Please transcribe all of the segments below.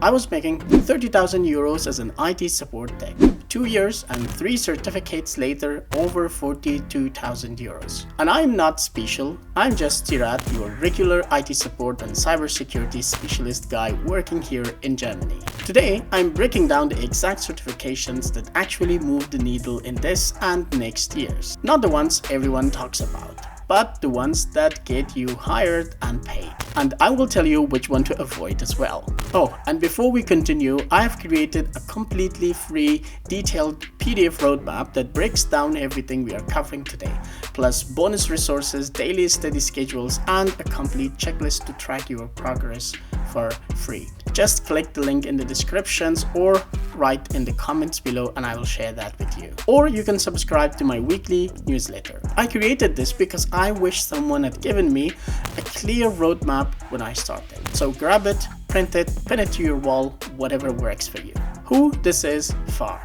I was making 30,000 euros as an IT support tech. 2 years and 3 certificates later, over 42,000 euros. And I'm not special, I'm just Sirat, your regular IT support and cybersecurity specialist guy working here in Germany. Today, I'm breaking down the exact certifications that actually move the needle in this and next years. Not the ones everyone talks about, but the ones that get you hired and paid. And I will tell you which one to avoid as well. Oh, and before we continue, I have created a completely free, detailed PDF roadmap that breaks down everything we are covering today, plus bonus resources, daily study schedules, and a complete checklist to track your progress for free. Just click the link in the descriptions or write in the comments below and I will share that with you. Or you can subscribe to my weekly newsletter. I created this because I wish someone had given me a clear roadmap when I started. So grab it, print it, pin it to your wall, whatever works for you. Who this is for?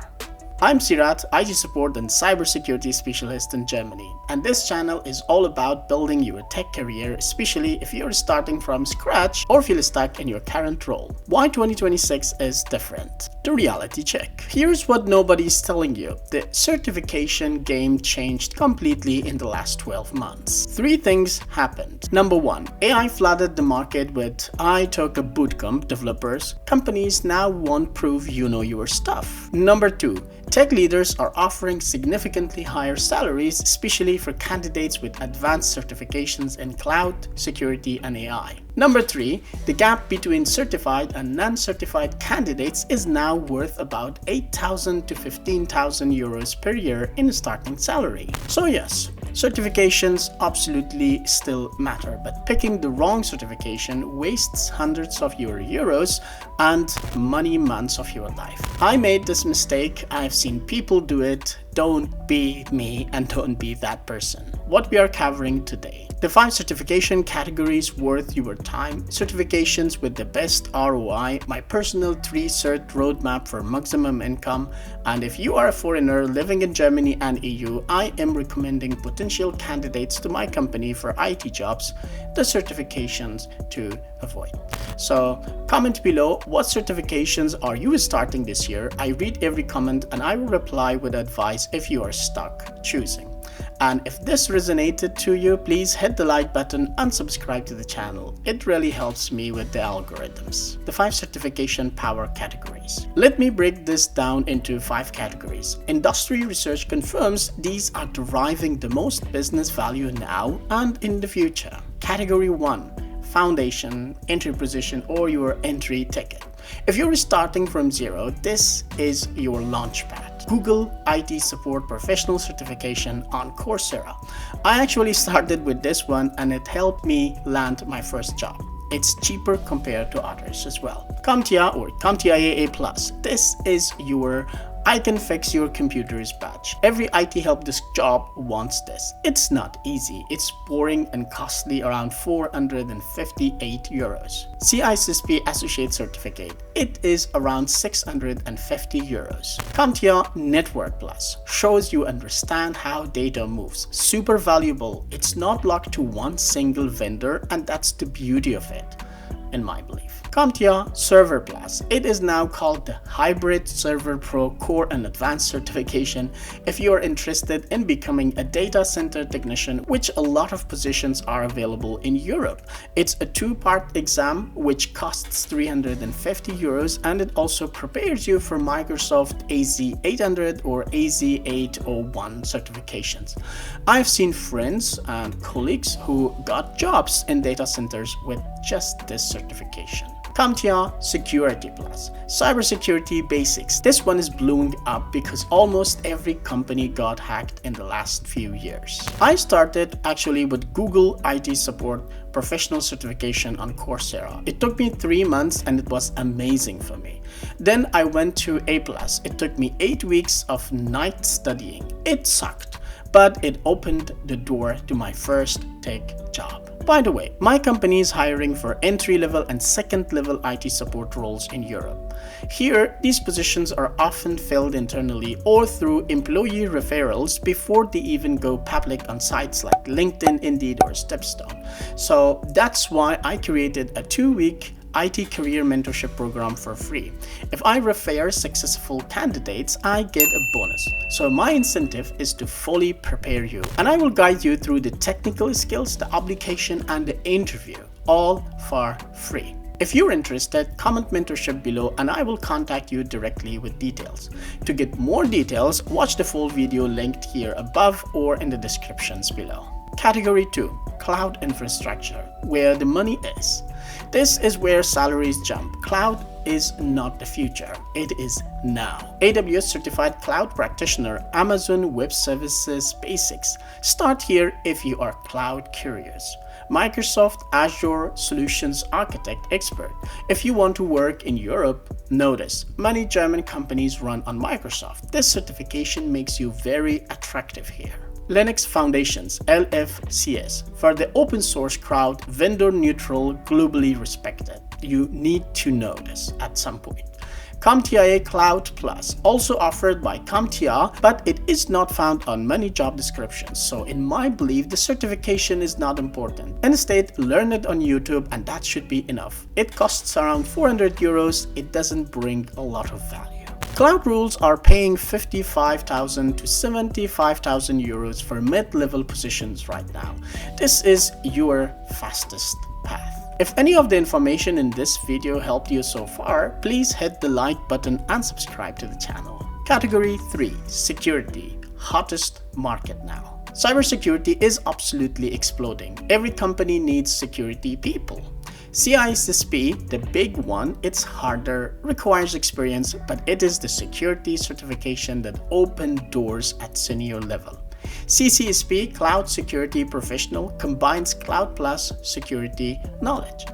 I'm Sirat, IT support and cybersecurity specialist in Germany, and this channel is all about building your tech career, especially if you're starting from scratch or feel stuck in your current role. Why 2026 is different? The reality check. Here's what nobody's telling you. The certification game changed completely in the last 12 months. 3 things happened. Number 1, AI flooded the market with I took a bootcamp developers. Companies now want proof you know your stuff. Number 2, tech leaders are offering significantly higher salaries, especially for candidates with advanced certifications in cloud, security, and AI. Number 3, the gap between certified and non-certified candidates is now worth about 8,000 to 15,000 euros per year in starting salary. So yes, certifications absolutely still matter, but picking the wrong certification wastes hundreds of your euros and many months of your life. I made this mistake, I've seen people do it. Don't be me and don't be that person. What we are covering today. The 5 certification categories worth your time, certifications with the best ROI, my personal 3 cert roadmap for maximum income, and if you are a foreigner living in Germany and EU, I am recommending potential candidates to my company for IT jobs, the certifications to avoid. So comment below what certifications are you starting this year. I read every comment and I will reply with advice if you are stuck choosing. And if this resonated to you, please hit the like button and subscribe to the channel. It really helps me with the algorithms. The 5 certification power categories. Let me break this down into 5 categories. Industry research confirms these are deriving the most business value now and in the future. Category 1, foundation, entry position, or your entry ticket. If you're starting from zero, this is your launchpad. Google IT Support Professional Certification on Coursera. I actually started with this one and it helped me land my first job. It's cheaper compared to others as well. CompTIA or CompTIA A+. This is your I can fix your computer's badge. Every IT help desk job wants this. It's not easy. It's boring and costly, around 458 euros. CISSP Associate Certificate. It is around 650 euros. CompTIA Network Plus shows you understand how data moves. Super valuable. It's not locked to one single vendor, and that's the beauty of it, in my belief. CompTIA Server Plus. It is now called the Hybrid Server Pro Core and Advanced Certification if you are interested in becoming a data center technician, which a lot of positions are available in Europe. It's a 2-part exam which costs 350 euros and it also prepares you for Microsoft AZ800 or AZ801 certifications. I've seen friends and colleagues who got jobs in data centers with just this certification. CompTIA Security Plus. Cybersecurity Basics. This one is blowing up because almost every company got hacked in the last few years. I started actually with Google IT Support Professional Certification on Coursera. It took me 3 months and it was amazing for me. Then I went to A+. It took me 8 weeks of night studying. It sucked, but it opened the door to my first tech job. By the way, my company is hiring for entry-level and second-level IT support roles in Europe. Here, these positions are often filled internally or through employee referrals before they even go public on sites like LinkedIn, Indeed, or Stepstone. So that's why I created a 2-week IT career mentorship program for free. If I refer successful candidates, I get a bonus. So my incentive is to fully prepare you, and I will guide you through the technical skills, the application, and the interview, all for free. If you're interested, comment mentorship below and I will contact you directly with details. To get more details, watch the full video linked here above or in the descriptions below. Category 2. Cloud infrastructure, where the money is. This is where salaries jump. Cloud is not the future, it is now. AWS Certified Cloud Practitioner, Amazon Web Services Basics. Start here if you are cloud curious. Microsoft Azure Solutions Architect Expert. If you want to work in Europe, notice many German companies run on Microsoft. This certification makes you very attractive here. Linux Foundations, LFCS, for the open source crowd, vendor neutral, globally respected. You need to know this at some point. CompTIA Cloud Plus, also offered by CompTIA, but it is not found on many job descriptions, so in my belief the certification is not important. Instead, learn it on YouTube and that should be enough. It costs around 400 euros, it doesn't bring a lot of value. Cloud Rules are paying 55,000 to 75,000 euros for mid-level positions right now. This is your fastest path. If any of the information in this video helped you so far, please hit the like button and subscribe to the channel. Category 3. Security, hottest market now. Cybersecurity is absolutely exploding. Every company needs security people. CISSP, the big one, it's harder, requires experience, but it is the security certification that opens doors at senior level. CCSP, Cloud Security Professional, combines Cloud Plus security knowledge.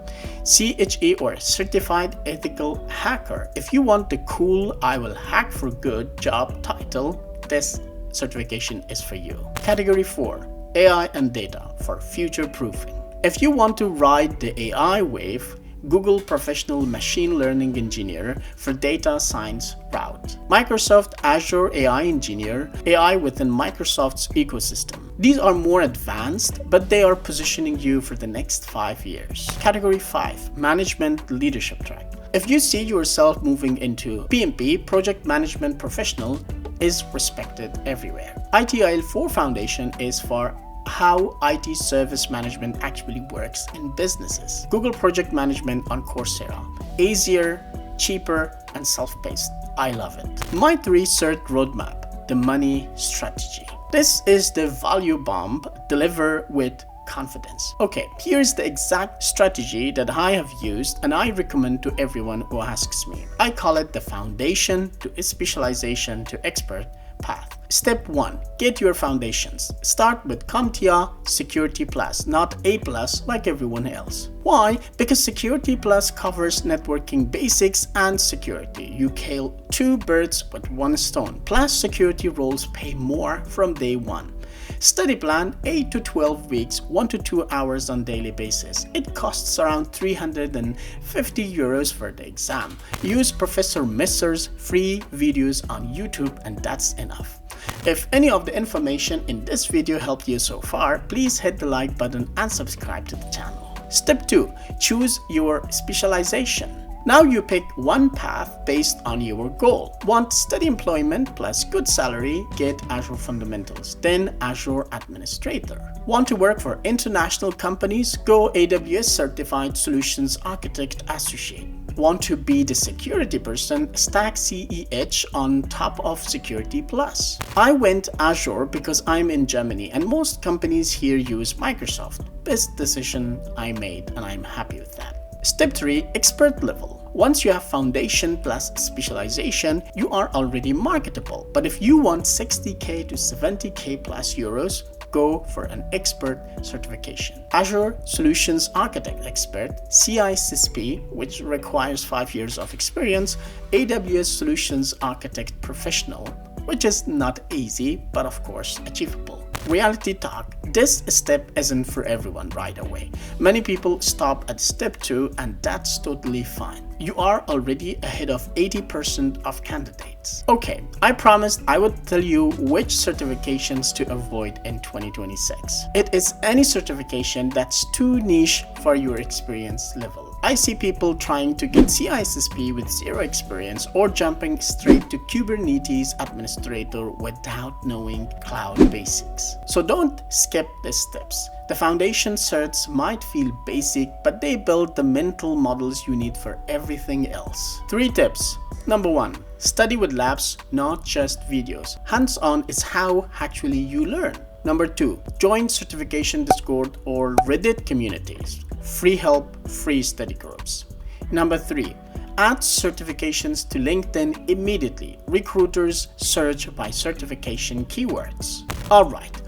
CHE, or Certified Ethical Hacker. If you want the cool "I will hack for good" job title, this certification is for you. Category 4. AI and data for future proofing. If you want to ride the AI wave, Google Professional Machine Learning Engineer for data science route. Microsoft Azure AI Engineer, AI within Microsoft's ecosystem. These are more advanced, but they are positioning you for the next 5 years. Category 5. Management Leadership Track. If you see yourself moving into PMP, Project Management Professional, is respected everywhere. ITIL4 Foundation is for how IT service management actually works in businesses. Google Project Management on Coursera. Easier, cheaper, and self-paced. I love it. My 3 cert roadmap, the money strategy. This is the value bomb, deliver with confidence. Okay, here's the exact strategy that I have used and I recommend to everyone who asks me. I call it the foundation to specialization to expert path. Step 1. Get your foundations. Start with CompTIA Security Plus, not A Plus like everyone else. Why? Because Security Plus covers networking basics and security. You kill 2 birds with 1 stone. Plus, security roles pay more from day 1. Study plan 8 to 12 weeks, 1 to 2 hours on daily basis. It costs around 350 euros for the exam. Use Professor Messer's free videos on YouTube and that's enough. If any of the information in this video helped you so far, please hit the like button and subscribe to the channel. Step 2. Choose your specialization. Now you pick one path based on your goal. Want steady employment plus good salary? Get Azure Fundamentals, then Azure Administrator. Want to work for international companies? Go AWS Certified Solutions Architect Associate. Want to be the security person? Stack CEH on top of Security Plus. I went Azure because I'm in Germany and most companies here use Microsoft. Best decision I made and I'm happy with that. Step 3. Expert level. Once you have foundation plus specialization, you are already marketable. But if you want 60k to 70k plus euros, go for an expert certification. Azure Solutions Architect Expert, CISSP, which requires 5 years of experience, AWS Solutions Architect Professional, which is not easy, but of course achievable. Reality talk. This step isn't for everyone right away. Many people stop at step 2 and that's totally fine. You are already ahead of 80% of candidates. Okay, I promised I would tell you which certifications to avoid in 2026. It is any certification that's too niche for your experience level. I see people trying to get CISSP with zero experience or jumping straight to Kubernetes administrator without knowing cloud basics. So don't skip these steps. The foundation certs might feel basic, but they build the mental models you need for everything else. 3 tips. Number 1. Study with labs, not just videos. Hands-on is how actually you learn. Number 2. Join certification Discord or Reddit communities. Free help, free study groups. Number 3. Add certifications to LinkedIn immediately. Recruiters search by certification keywords. Alright.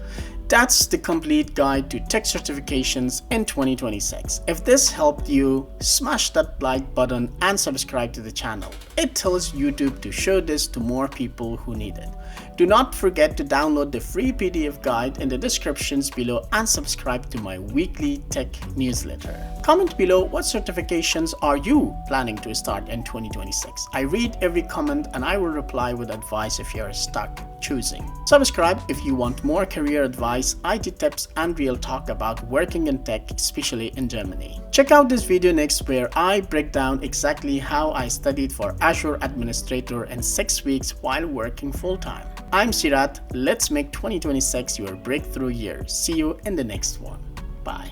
That's the complete guide to tech certifications in 2026. If this helped you, smash that like button and subscribe to the channel. It tells YouTube to show this to more people who need it. Do not forget to download the free PDF guide in the descriptions below and subscribe to my weekly tech newsletter. Comment below what certifications are you planning to start in 2026. I read every comment and I will reply with advice if you're stuck choosing. Subscribe if you want more career advice, IT tips, and real talk about working in tech, especially in Germany. Check out this video next where I break down exactly how I studied for Azure Administrator in 6 weeks while working full-time. I'm Sirat. Let's make 2026 your breakthrough year. See you in the next one. Bye.